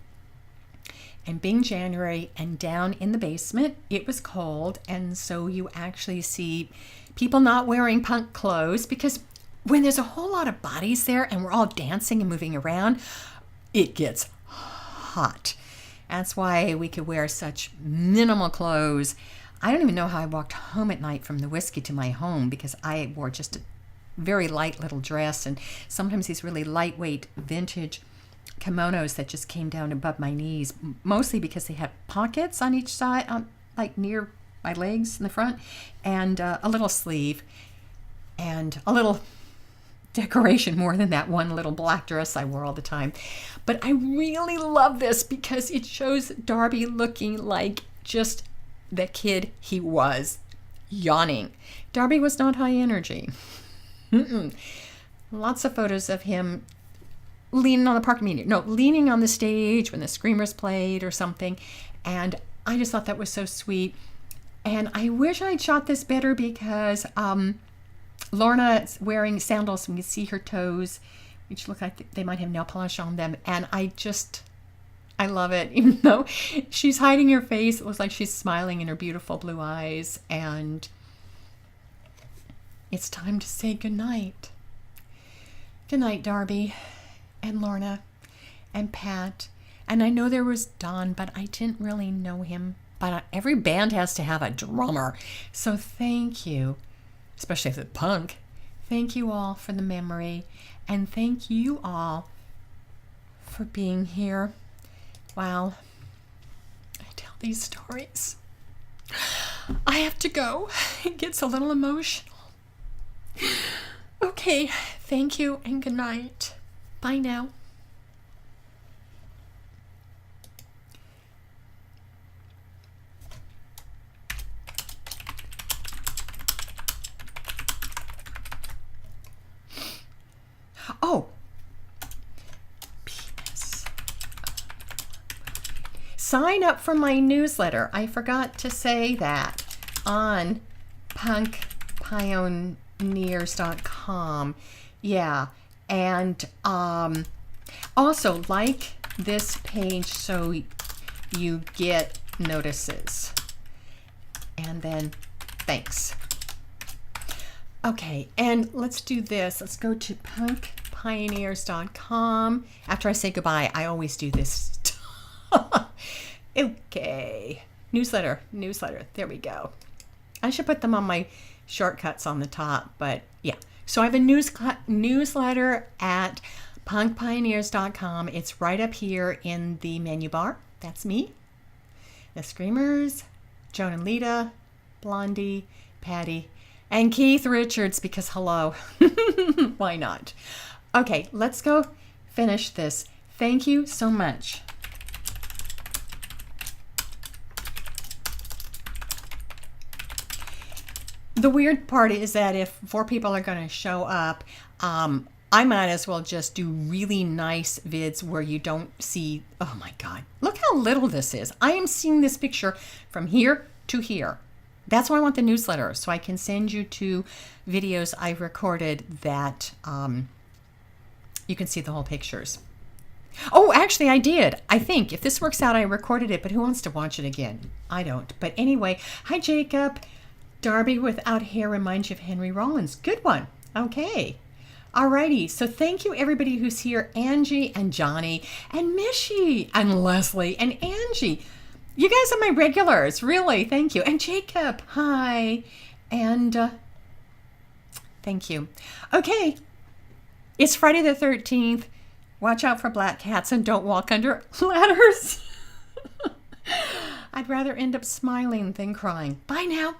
And being January and down in the basement, it was cold. And so you actually see people not wearing punk clothes, because when there's a whole lot of bodies there and we're all dancing and moving around, it gets hot. That's why we could wear such minimal clothes. I don't even know how I walked home at night from the whiskey to my home, because I wore just a very light little dress and sometimes these really lightweight vintage kimonos that just came down above my knees, mostly because they had pockets on each side, like near my legs in the front, and a little sleeve and a little decoration more than that one little black dress I wore all the time. But I really love this because it shows Darby looking like just the kid he was, yawning. Darby was not high energy. Lots of photos of him leaning on the park meter. No, leaning on the stage when the Screamers played or something. And I just thought that was so sweet. And I wish I'd shot this better because Lorna's wearing sandals and you see her toes, which look like they might have nail polish on them. And I love it. Even though she's hiding her face, it looks like she's smiling in her beautiful blue eyes. And it's time to say goodnight. Good night, Darby and Lorna and Pat. And I know there was Don, but I didn't really know him. But every band has to have a drummer. So thank you, especially if it's punk. Thank you all for the memory. And thank you all for being here while I tell these stories. I have to go. It gets a little emotional. Okay, thank you and good night. Bye now. Oh, PS. Sign up for my newsletter. I forgot to say that on punkpioneers.com. Yeah, and also like this page so you get notices. And then thanks. Okay, and let's do this. Let's go to punkpioneers.com. After I say goodbye, I always do this. Okay, newsletter. There we go. I should put them on my shortcuts on the top, but yeah. So I have a newsletter at punkpioneers.com. It's right up here in the menu bar. That's me. The Screamers, Joan and Lita, Blondie, Patty, and Keith Richards, because hello, why not? Okay, let's go finish this. Thank you so much. The weird part is that if 4 people are going to show up, I might as well just do really nice vids where you don't see, oh my God, look how little this is. I am seeing this picture from here to here. That's why I want the newsletter, so I can send you to videos I've recorded that you can see the whole pictures. Oh, actually, I did. I think if this works out, I recorded it, but who wants to watch it again? I don't. But anyway, hi, Jacob. Darby without hair reminds you of Henry Rollins. Good one. Okay. Alrighty. So thank you, everybody who's here. Angie and Johnny and Mishy and Leslie and Angie. You guys are my regulars. Really. Thank you. And Jacob. Hi. And thank you. Okay. It's Friday the 13th. Watch out for black cats and don't walk under ladders. I'd rather end up smiling than crying. Bye now.